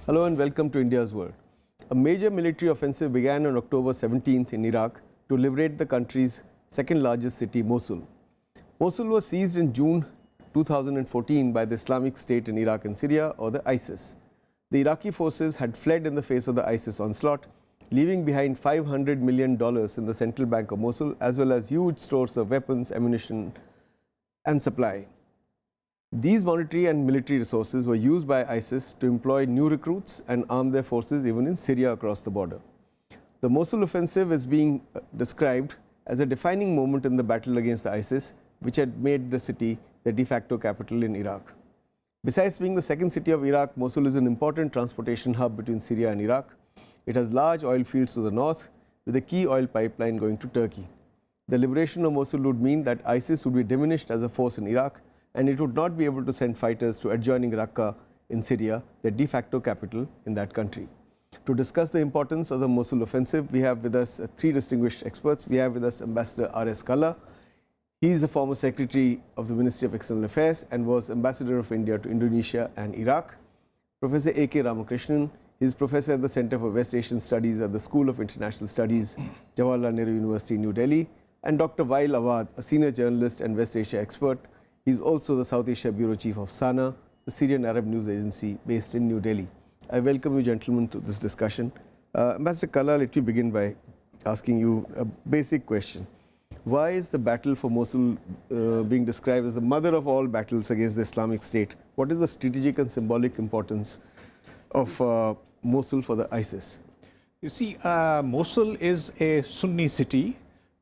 Hello and welcome to India's World. A major military offensive began on October 17th in Iraq to liberate the country's second largest city, Mosul. Mosul was seized in June 2014 by the Islamic State in Iraq and Syria, or the ISIS. The Iraqi forces had fled in the face of the ISIS onslaught, leaving behind $500 million in the central bank of Mosul, as well as huge stores of weapons, ammunition and supply. These monetary and military resources were used by ISIS to employ new recruits and arm their forces even in Syria across the border. The Mosul offensive is being described as a defining moment in the battle against the ISIS, which had made the city the de facto capital in Iraq. Besides being the second city of Iraq, Mosul is an important transportation hub between Syria and Iraq. It has large oil fields to the north, with a key oil pipeline going to Turkey. The liberation of Mosul would mean that ISIS would be diminished as a force in Iraq, and it would not be able to send fighters to adjoining Raqqa in Syria, the de facto capital in that country. To discuss the importance of the Mosul offensive, we have with us three distinguished experts. We have with us Ambassador R.S. KALHA. He is the former Secretary of the Ministry of External Affairs and was Ambassador of India to Indonesia and Iraq. Professor A.K. Ramakrishnan, he is Professor at the Center for West Asian Studies at the School of International Studies, Jawaharlal Nehru University, New Delhi, and Dr. Waiel Awwad, a senior journalist and West Asia expert. He is also the South Asia Bureau Chief of SANA, the Syrian Arab News Agency based in New Delhi. I welcome you gentlemen to this discussion. Ambassador KALHA, let me begin by asking you a basic question. Why is the battle for Mosul being described as the mother of all battles against the Islamic State? What is the strategic and symbolic importance of Mosul for the ISIS? You see, Mosul is a Sunni city,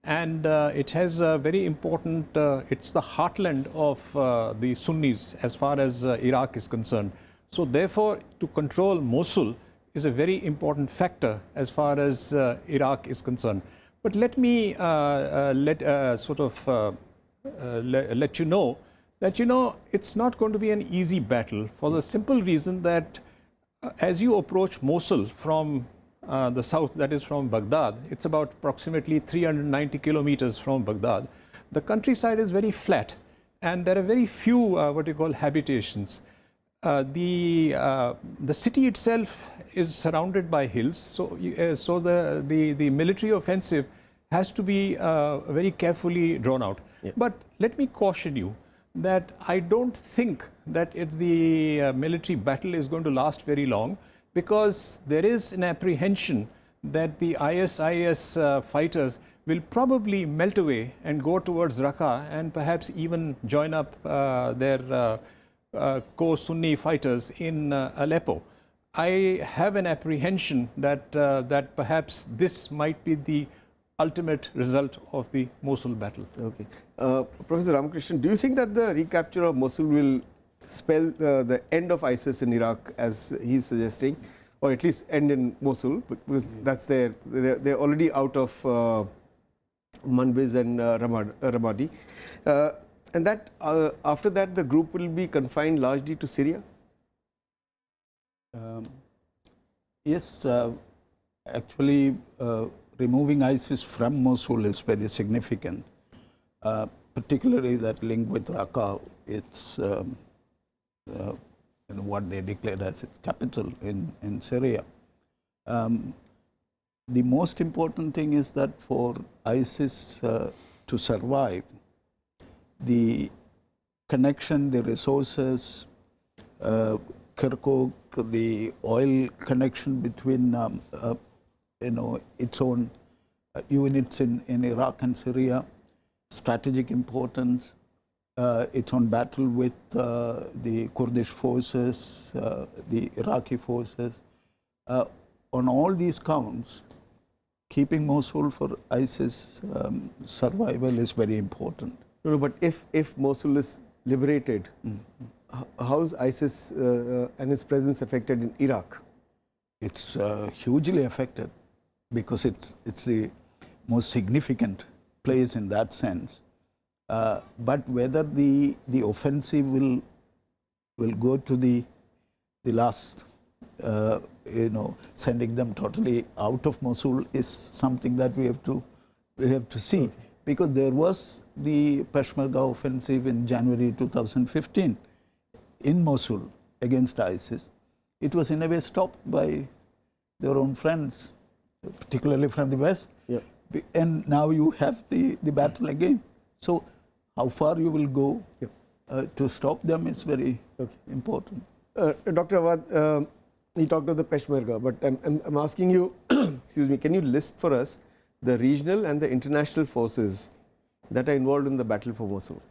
and it has a very important, it's the heartland of the Sunnis as far as Iraq is concerned. So therefore, to control Mosul is a very important factor as far as Iraq is concerned. But let me let you know that, it's not going to be an easy battle, for the simple reason that as you approach Mosul from the south, that is from Baghdad, it's about approximately 390 kilometers from Baghdad. The countryside is very flat, and there are very few what you call habitations. The city itself is surrounded by hills, so the military offensive has to be very carefully drawn out. Yeah. But let me caution you that I don't think that the military battle is going to last very long, because there is an apprehension that the ISIS fighters will probably melt away and go towards Raqqa and perhaps even join up their co-Sunni fighters in Aleppo. I have an apprehension that that perhaps this might be the ultimate result of the Mosul battle. Okay. Professor Ramakrishnan, do you think that the recapture of Mosul will spell the end of ISIS in Iraq, as he's suggesting, or at least end in Mosul, because that's they're already out of Manbij and Ramadi, and that after that the group will be confined largely to Syria? Yes, actually removing ISIS from Mosul is very significant, particularly that link with Raqqa. It's what they declared as its capital in Syria. The most important thing is that for ISIS to survive, the connection, the resources, Kirkuk, the oil connection between its own units in Iraq and Syria, strategic importance, its own battle with the Kurdish forces, the Iraqi forces. On all these counts, keeping Mosul for ISIS survival is very important. No, but if Mosul is liberated, how is ISIS and its presence affected in Iraq? It's hugely affected, because it's the most significant place in that sense. But whether the offensive will go to the last, sending them totally out of Mosul, is something that we have to see. Okay. Because there was the Peshmerga offensive in January 2015 in Mosul against ISIS. it was in a way stopped by their own friends, particularly from the West. Yeah. And now you have the battle again. So how far you will go to stop them is very important. Dr. Awwad, you talked of the Peshmerga, but I'm asking you, excuse me, can you list for us the regional and the international forces that are involved in the battle for Mosul?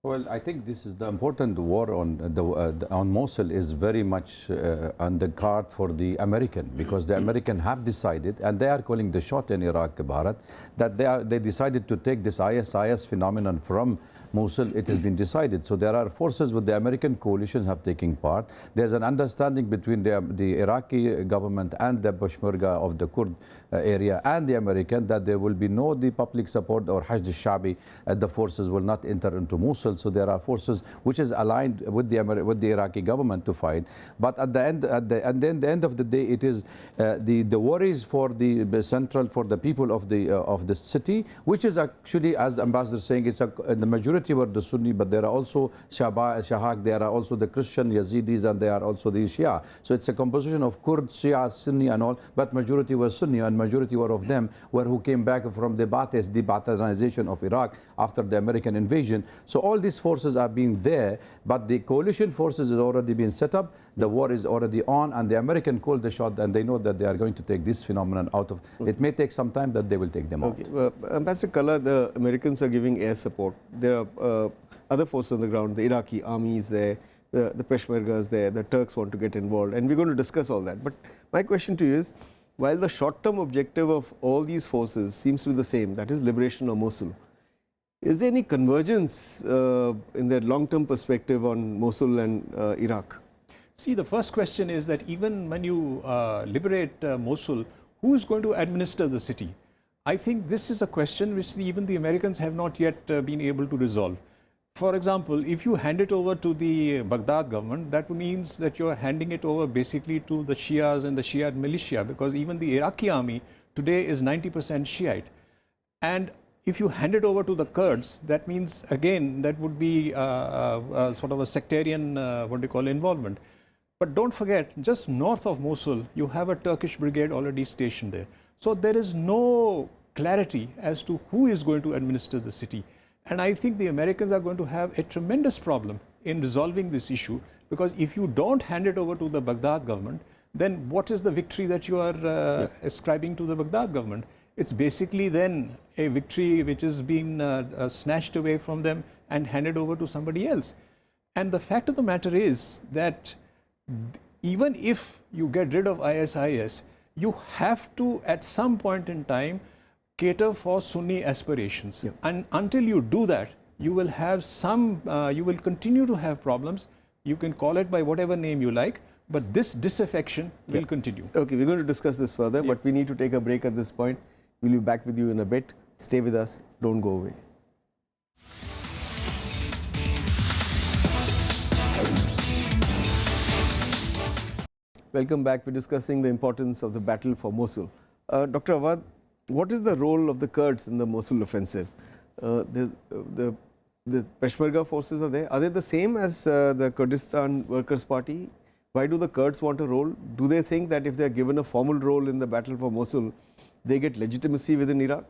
Well, I think this is the important war on Mosul is very much on the card for the American, because the American have decided, and they are calling the shot in Iraq, Bharat, that they decided to take this ISIS phenomenon from Mosul. It has been decided. So there are forces with the American coalitions have taken part. There's an understanding between the Iraqi government and the Peshmerga of the Kurd area and the American that there will be no public support or Hashd al-Shabi. The forces will not enter into Mosul. So there are forces which is aligned with the Iraqi government to fight. But at the end, the end of the day, it is the worries for the central, for the people of the city, which is actually, as the ambassador is saying, it's the majority were the Sunni, but there are also Shahak, there are also the Christian Yazidis, and there are also the Shia. So it's a composition of Kurd, Shia, Sunni and all, but majority were Sunni, and majority were of them who came back from the Ba'athization of Iraq after the American invasion. So all these forces are being there, but the coalition forces has already been set up. The war is already on, and the American called the shot, and they know that they are going to take this phenomenon out of. It may take some time, but they will take them out. Ambassador KALHA, the Americans are giving air support. There are other forces on the ground. The Iraqi army is there, the Peshmerga is there, the Turks want to get involved, and we're going to discuss all that. But my question to you is, while the short-term objective of all these forces seems to be the same, that is liberation of Mosul, is there any convergence in the long-term perspective on Mosul and Iraq? See, the first question is that even when you liberate Mosul, who is going to administer the city? I think this is a question which even the Americans have not yet been able to resolve. For example, if you hand it over to the Baghdad government, that means that you are handing it over basically to the Shias and the Shia militia, because even the Iraqi army today is 90% Shiite. And if you hand it over to the Kurds, that means again that would be sort of a sectarian involvement. But don't forget, just north of Mosul, you have a Turkish brigade already stationed there. So there is no clarity as to who is going to administer the city. And I think the Americans are going to have a tremendous problem in resolving this issue, because if you don't hand it over to the Baghdad government, then what is the victory that you are ascribing to the Baghdad government? It's basically then a victory which is being snatched away from them and handed over to somebody else. And the fact of the matter is that even if you get rid of ISIS, you have to, at some point in time, cater for Sunni aspirations. And until you do that, you will have you will continue to have problems. You can call it by whatever name you like, but this disaffection will continue. Okay, we're going to discuss this further, but we need to take a break at this point. We'll be back with you in a bit. Stay with us. Don't go away. Welcome back. We're discussing the importance of the battle for Mosul. Dr. Awwad, what is the role of the Kurds in the Mosul offensive? The Peshmerga forces are there. Are they the same as the Kurdistan Workers' Party? Why do the Kurds want a role? Do they think that if they are given a formal role in the battle for Mosul, they get legitimacy within Iraq?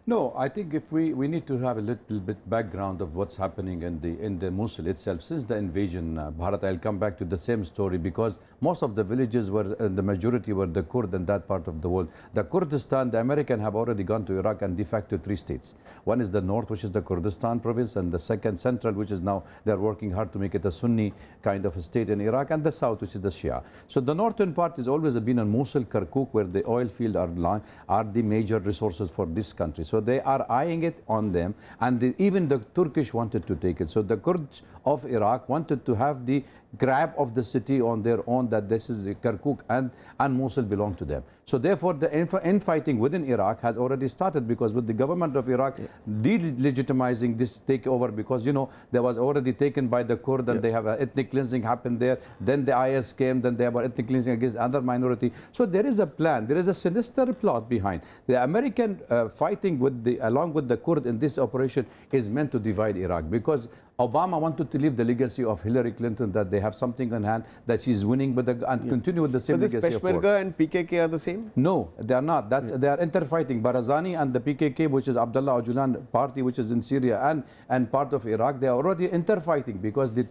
No, I think if we need to have a little bit background of what's happening in the Mosul itself. Since the invasion, Bharat, I'll come back to the same story, because most of the villages were, the majority were the Kurd in that part of the world. The Kurdistan, the American have already gone to Iraq and de facto 3 states. One is the north, which is the Kurdistan province, and the second central, which is now they're working hard to make it a Sunni kind of a state in Iraq, and the south, which is the Shia. So the northern part has always been in Mosul, Kirkuk, where the oil field are the major resources for this country. So they are eyeing it on them, and even the Turkish wanted to take it. So the Kurds of Iraq wanted to have the grab of the city on their own, that this is Kirkuk and Mosul belong to them. So therefore the infighting within Iraq has already started, because with the government of Iraq delegitimizing this takeover, because there was already taken by the Kurd, and they have ethnic cleansing happened there. Then the IS came, then they have ethnic cleansing against other minority. So there is a plan, there is a sinister plot behind. The American fighting along with the Kurd in this operation is meant to divide Iraq, because Obama wanted to leave the legacy of Hillary Clinton, that they have something on hand, that she's winning, and continue with the same But this legacy of war. Peshmerga and PKK are the same? No, they are not. They are interfighting. Barzani and the PKK, which is Abdullah Öcalan party, which is in Syria and part of Iraq, they are already interfighting because the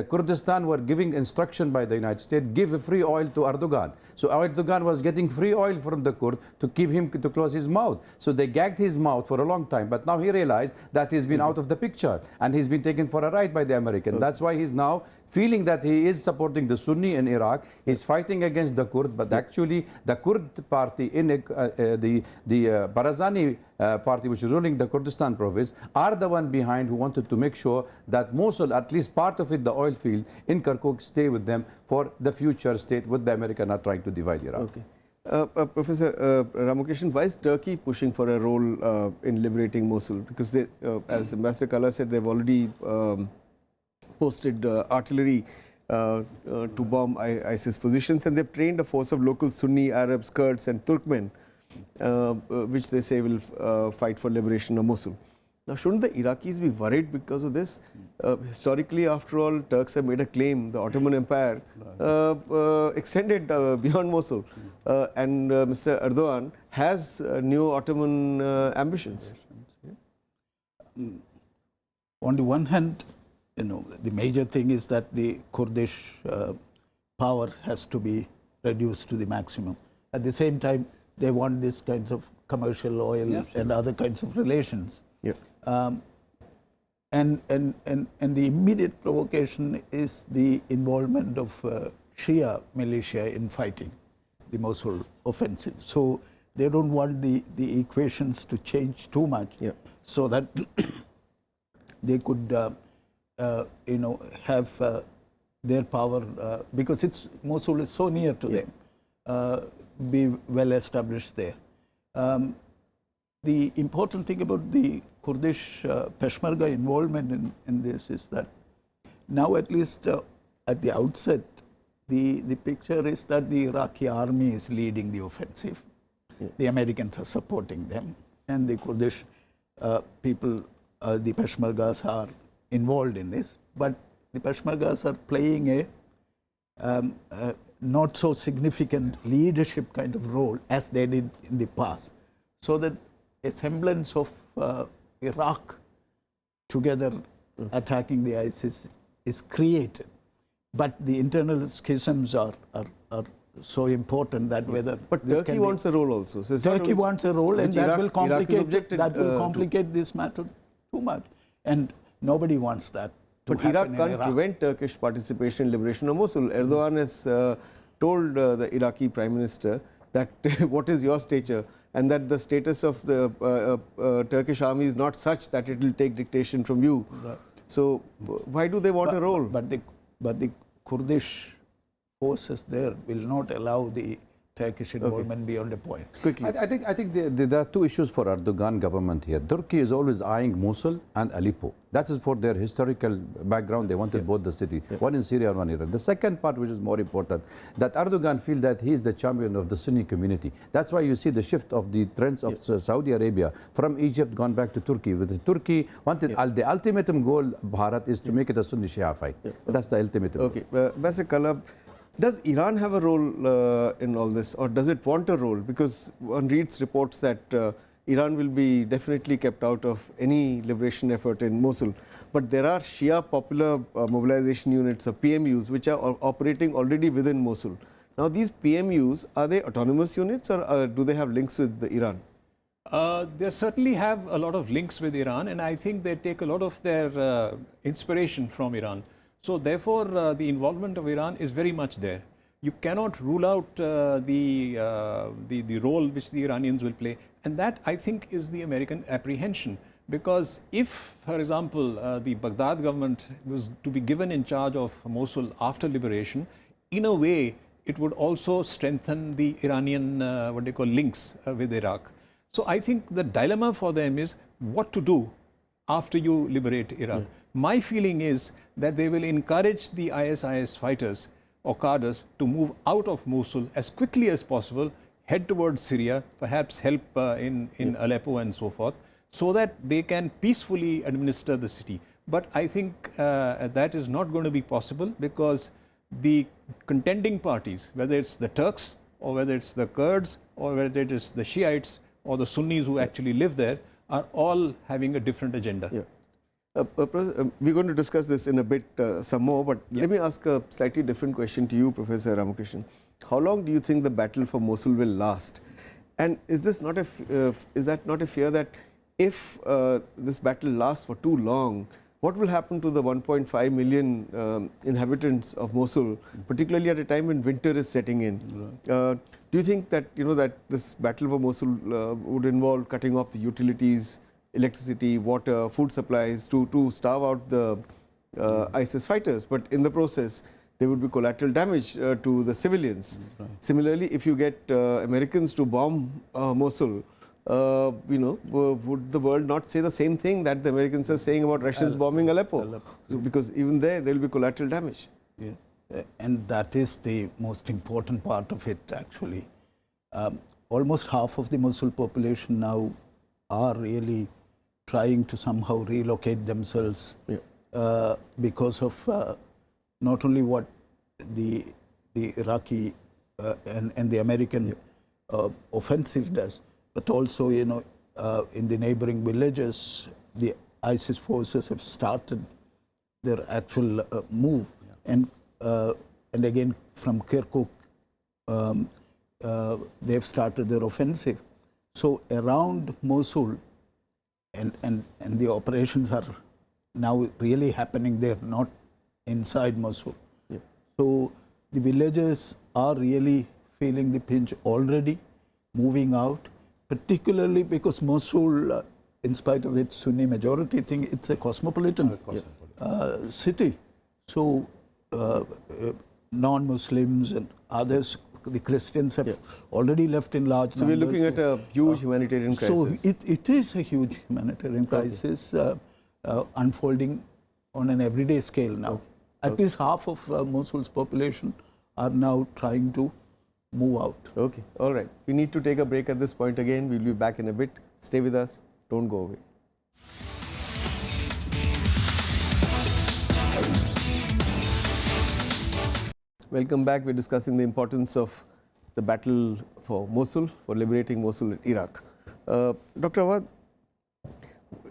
Kurdistan were giving instruction by the United States, give free oil to Erdogan. So Erdogan was getting free oil from the Kurd to keep him to close his mouth. So they gagged his mouth for a long time, but now he realized that he's been out of the picture and he's been taken for a ride by the American. That's why he's now feeling that he is supporting the Sunni in Iraq. He's fighting against the Kurd, but actually the Kurd party in the Barzani party, which is ruling the Kurdistan province, are the one behind who wanted to make sure that Mosul, at least part of it, the oil field in Kirkuk, stay with them for the future state, with the America not trying to divide Iraq. Okay. Professor Ramakrishnan, why is Turkey pushing for a role in liberating Mosul? Because they, as Ambassador KALHA said, they've already posted artillery to bomb ISIS positions, and they've trained a force of local Sunni, Arabs, Kurds and Turkmen, which they say will fight for liberation of Mosul. Now, shouldn't the Iraqis be worried because of this? Historically, after all, Turks have made a claim. The Ottoman Empire extended beyond Mosul, and Mr. Erdogan has new Ottoman ambitions. On the one hand, the major thing is that the Kurdish power has to be reduced to the maximum. At the same time, they want this kinds of commercial oil and other kinds of relations. Yeah. And the immediate provocation is the involvement of Shia militia in fighting the Mosul offensive. So they don't want the equations to change too much, so that they could have their power, because Mosul is so near to them, be well established there. The important thing about the Kurdish Peshmerga involvement in this is that now, at least at the outset, the picture is that the Iraqi army is leading the offensive. The Americans are supporting them, and the Kurdish people, the Peshmergas, are involved in this. But the Peshmergas are playing a not so significant leadership kind of role as they did in the past, so that a semblance of Iraq together attacking the ISIS is created. But the internal schisms are so important that whether... But Turkey wants a role also. So Turkey wants a role, and that will will complicate this matter too much. And nobody wants that. But Iraq can't prevent Turkish participation in liberation of Mosul. Erdogan has told the Iraqi Prime Minister that what is your stature, and that the status of the Turkish army is not such that it will take dictation from you. Right. So why do they want a role? But the Kurdish forces there will not allow the Turkish involvement beyond a point. Quickly. I think there are two issues for Erdogan government here. Turkey is always eyeing Mosul and Aleppo. That is for their historical background. They wanted both the city, one in Syria and one in Iran. The second part, which is more important, that Erdogan feels that he is the champion of the Sunni community. That's why you see the shift of the trends of Saudi Arabia from Egypt gone back to Turkey. With Turkey wanted the ultimatum goal, Bharat, is to make it a Sunni Shia fight. That's the ultimatum. Okay, Ambassador KALHA, does Iran have a role in all this, or does it want a role? Because one reads reports that Iran will be definitely kept out of any liberation effort in Mosul. But there are Shia popular mobilization units, or PMUs, which are operating already within Mosul. Now, these PMUs, are they autonomous units, or do they have links with Iran? They certainly have a lot of links with Iran, and I think they take a lot of their inspiration from Iran. So therefore, the involvement of Iran is very much there. You cannot rule out the role which the Iranians will play. And that, I think, is the American apprehension. Because if, for example, the Baghdad government was to be given in charge of Mosul after liberation, in a way, it would also strengthen the Iranian, what they call, links with Iraq. So I think the dilemma for them is what to do after you liberate Iraq. My feeling is that they will encourage the ISIS fighters or cadres to move out of Mosul as quickly as possible, head towards Syria, perhaps help in Aleppo and so forth, so that they can peacefully administer the city. But I think that is not going to be possible because the contending parties, whether it's the Turks or whether it's the Kurds or whether it is the Shiites or the Sunnis who actually live there, are all having a different agenda. Yeah. We're going to discuss this in a bit some more, but let me ask a slightly different question to you, Professor Ramakrishnan. How long do you think the battle for Mosul will last? And is this not a is that not a fear that if this battle lasts for too long, what will happen to the 1.5 million inhabitants of Mosul, particularly at a time when winter is setting in? Do you think that that this battle for Mosul would involve cutting off the utilities, electricity, water, food supplies to starve out the ISIS fighters? But in the process, there would be collateral damage to the civilians. Right. Similarly, if you get Americans to bomb Mosul, would the world not say the same thing that the Americans are saying about Russians bombing Aleppo? So, because even there will be collateral damage. Yeah. And that is the most important part of it, actually. Almost half of the Mosul population now are really trying to somehow relocate themselves because of not only what the Iraqi and the American offensive does, but also, in the neighboring villages, the ISIS forces have started their actual move. And again, from Kirkuk, they've started their offensive. So around Mosul, and the operations are now really happening there, not inside Mosul. Yeah. So the villagers are really feeling the pinch already, moving out, particularly because Mosul, in spite of its Sunni majority thing, it's a cosmopolitan city. So non-Muslims and others, the Christians have already left in large numbers. So we're looking at a huge humanitarian crisis. So it is a huge humanitarian crisis unfolding on an everyday scale now. At least half of Mosul's population are now trying to move out. Okay, all right. We need to take a break at this point again. We'll be back in a bit. Stay with us. Don't go away. Welcome back. We're discussing the importance of the battle for Mosul, for liberating Mosul in Iraq. Dr. Awwad,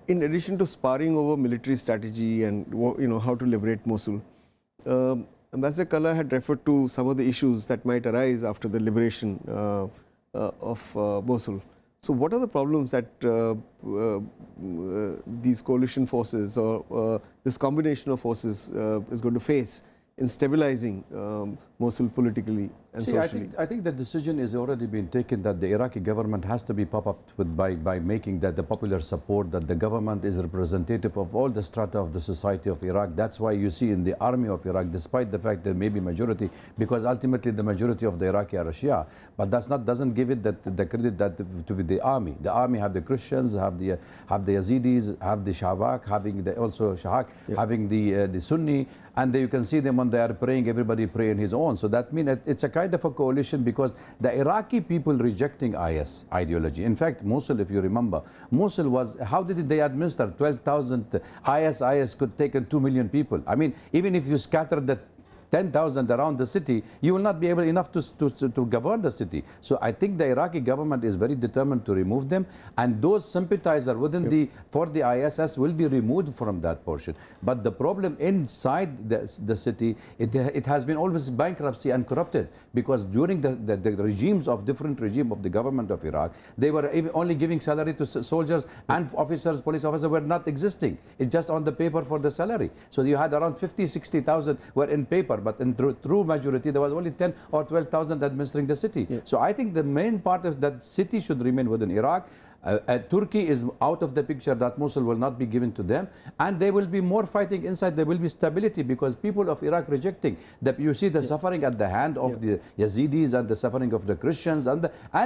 in addition to sparring over military strategy and how to liberate Mosul, Ambassador KALHA had referred to some of the issues that might arise after the liberation of Mosul. So what are the problems that these coalition forces or this combination of forces is going to face in stabilizing Mosul politically and socially? I think the decision is already been taken that the Iraqi government has to be popped up with by making that the popular support, that the government is representative of all the strata of the society of Iraq. That's why you see in the army of Iraq, despite the fact there may be majority, because ultimately the majority of the Iraqi are Shia, but that's not doesn't give it the credit that to be the army. The army have the Christians, have the Yazidis, have the Shabak, having the also Shahak, having the Sunni, and you can see them when they are praying, everybody pray in his own. So that means it's a kind of a coalition because the Iraqi people rejecting IS ideology. In fact, Mosul, if you remember, Mosul was, how did they administer 12,000 IS could take in 2 million people. I mean, even if you scatter the 10,000 around the city, you will not be able enough to govern the city. So I think the Iraqi government is very determined to remove them, and those sympathizers within for the ISS will be removed from that portion. But the problem inside the city, it has been always bankruptcy and corrupted, because during the regimes of different regime of the government of Iraq, they were only giving salary to soldiers, and officers, police officers were not existing. It's just on the paper for the salary. So you had around 50, 60,000 were in paper, but in true majority, there was only 10 or 12,000 administering the city. Yeah. So I think the main part of that city should remain within Iraq. Turkey is out of the picture, that Mosul will not be given to them, and there will be more fighting inside. There will be stability because people of Iraq rejecting that. You see the suffering at the hand of the Yazidis and the suffering of the Christians and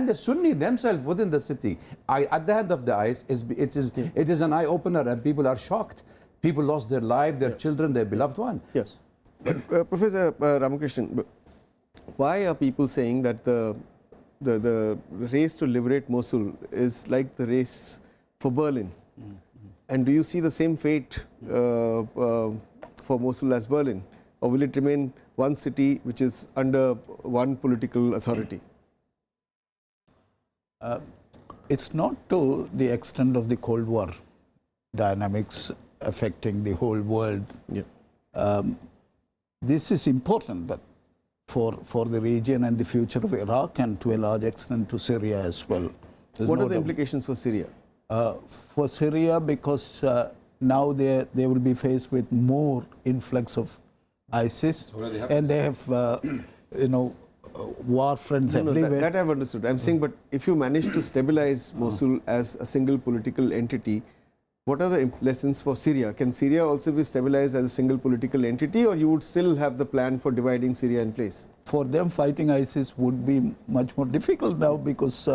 the Sunni themselves within the city. At the hand of the eyes, it is an eye opener, and people are shocked. People lost their life, their children, their beloved one. Yes. But Professor Ramakrishnan, why are people saying that the race to liberate Mosul is like the race for Berlin? And do you see the same fate for Mosul as Berlin? Or will it remain one city which is under one political authority? It's not to the extent of the Cold War dynamics affecting the whole world. Yeah. This is important, but for the region and the future of Iraq, and to a large extent to Syria as well. What are the implications for Syria? For Syria, because now they will be faced with more influx of ISIS, and they have war fronts everywhere. That I've understood. I'm saying, but if you manage to stabilize Mosul as a single political entity, what are the lessons for Syria? Can Syria also be stabilized as a single political entity, or you would still have the plan for dividing Syria in place? For them, fighting ISIS would be much more difficult now, because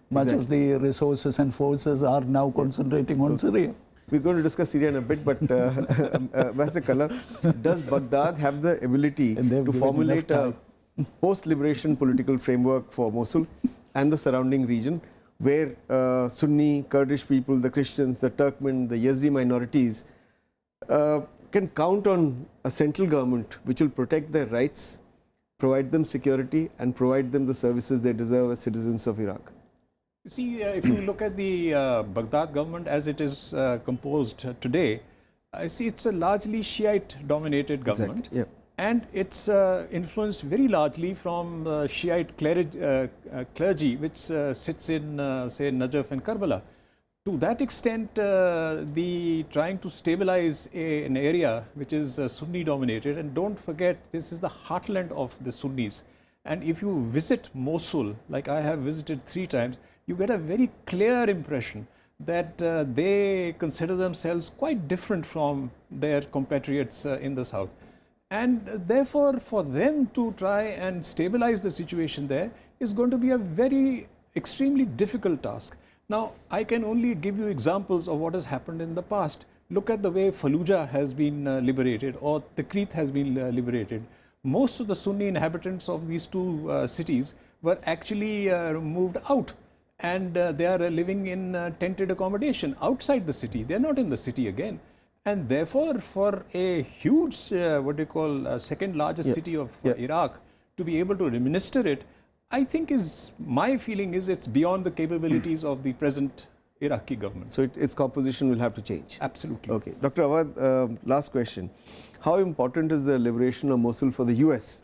much of the resources and forces are now concentrating on Syria. We're going to discuss Syria in a bit, but Ambassador KALHA, does Baghdad have the ability to formulate a post-liberation political framework for Mosul and the surrounding region, where Sunni, Kurdish people, the Christians, the Turkmen, the Yazidi minorities can count on a central government which will protect their rights, provide them security, and provide them the services they deserve as citizens of Iraq? You see, if you look at the Baghdad government as it is composed today, I see it's a largely Shiite-dominated government. Exactly. Yeah. And it's influenced very largely from Shiite clergy, which sits in, say, Najaf and Karbala. To that extent, the trying to stabilize an area which is Sunni-dominated, and don't forget, this is the heartland of the Sunnis. And if you visit Mosul, like I have visited 3 times, you get a very clear impression that they consider themselves quite different from their compatriots in the south. And therefore, for them to try and stabilize the situation there is going to be a very extremely difficult task. Now, I can only give you examples of what has happened in the past. Look at the way Fallujah has been liberated, or Tikrit has been liberated. Most of the Sunni inhabitants of these 2 cities were actually moved out, and they are living in tented accommodation outside the city. They are not in the city again. And therefore, for a huge, second largest city of Iraq to be able to administer it, I think my feeling is it's beyond the capabilities of the present Iraqi government. So its composition will have to change? Absolutely. Okay. Dr. Awwad, last question. How important is the liberation of Mosul for the US?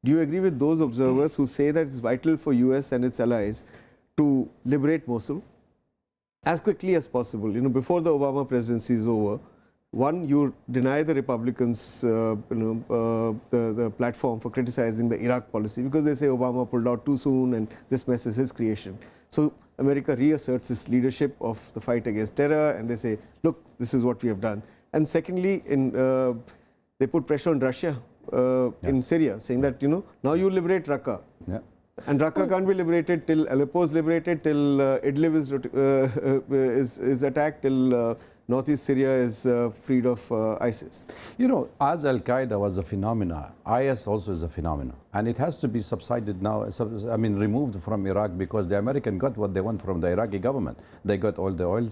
Do you agree with those observers who say that it's vital for US and its allies to liberate Mosul as quickly as possible, before the Obama presidency is over? One, you deny the Republicans the platform for criticizing the Iraq policy, because they say Obama pulled out too soon and this mess is his creation. So America reasserts its leadership of the fight against terror, and they say, look, this is what we have done. And secondly, they put pressure on Russia in Syria, saying that, now you liberate Raqqa. Yeah. And Raqqa can't be liberated till Aleppo is liberated, till Idlib is attacked, till northeast Syria is freed of ISIS. As Al-Qaeda was a phenomena, IS also is a phenomena. And it has to be subsided now, removed from Iraq, because the Americans got what they want from the Iraqi government. They got all the oil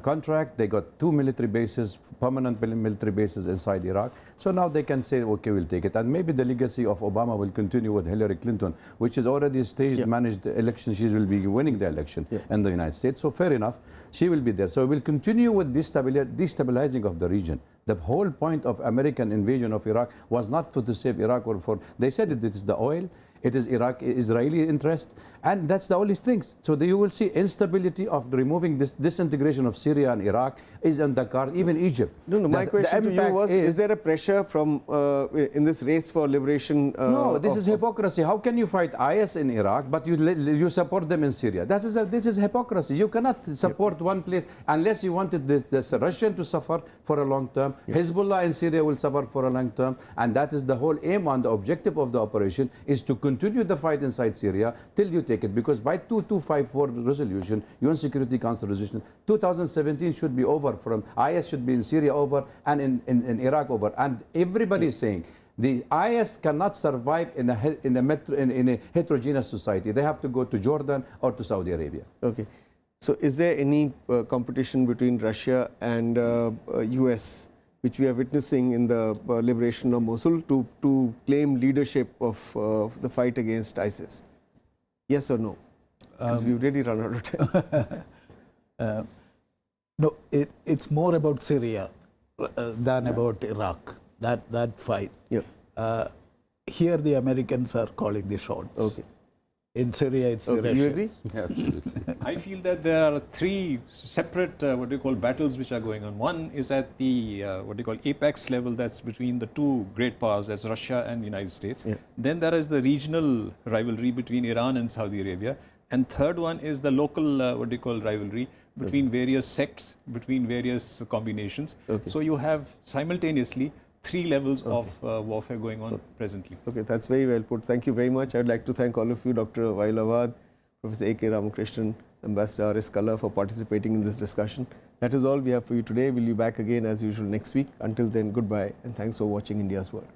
contract, they got 2 military bases, permanent military bases inside Iraq. So now they can say, okay, we'll take it. And maybe the legacy of Obama will continue with Hillary Clinton, which is already staged, managed the election. She will be winning the election in the United States. So fair enough, she will be there. So we'll continue with destabilizing of the region. The whole point of American invasion of Iraq was not to save Iraq or for, they said it is the oil, it is Israeli interest, and that's the only things. So you will see instability of removing this disintegration of Syria and Iraq is on the card, even Egypt. No, my question to you was, is there a pressure from in this race for liberation? No, this is hypocrisy. How can you fight IS in Iraq, but you support them in Syria? This is hypocrisy. You cannot support one place unless you wanted the Russian to suffer for a long term. Hezbollah in Syria will suffer for a long term, and that is the whole aim and the objective of the operation, is to continue the fight inside Syria till you take it, because by 2254 resolution, UN Security Council resolution, 2017 should be over, from IS should be in Syria over, and in Iraq over. And everybody is saying the IS cannot survive in a heterogeneous society. They have to go to Jordan or to Saudi Arabia. Okay. So is there any competition between Russia and US, which we are witnessing in the liberation of Mosul, to claim leadership of the fight against ISIS? Yes or no? Because we've really run out of time. No, it's more about Syria than about Iraq, that fight. Yeah. Here the Americans are calling the shots. Okay. In Syria, it's the Okay. You Russians. agree? Yeah, absolutely. I feel that there are three separate, what do you call, battles which are going on. One is at the, what do you call, apex level, that's between the two great powers, that's Russia and United States. Yeah. Then there is the regional rivalry between Iran and Saudi Arabia. And third one is the local, what do you call, rivalry between various sects, between various combinations. Okay. So you have simultaneously three levels of warfare going on presently. Okay, that's very well put. Thank you very much. I'd like to thank all of you, Dr. Waiel Awwad, Professor A.K. Ramakrishnan, Ambassador R.S. KALHA, for participating in this discussion. That is all we have for you today. We'll be back again as usual next week. Until then, goodbye and thanks for watching India's World.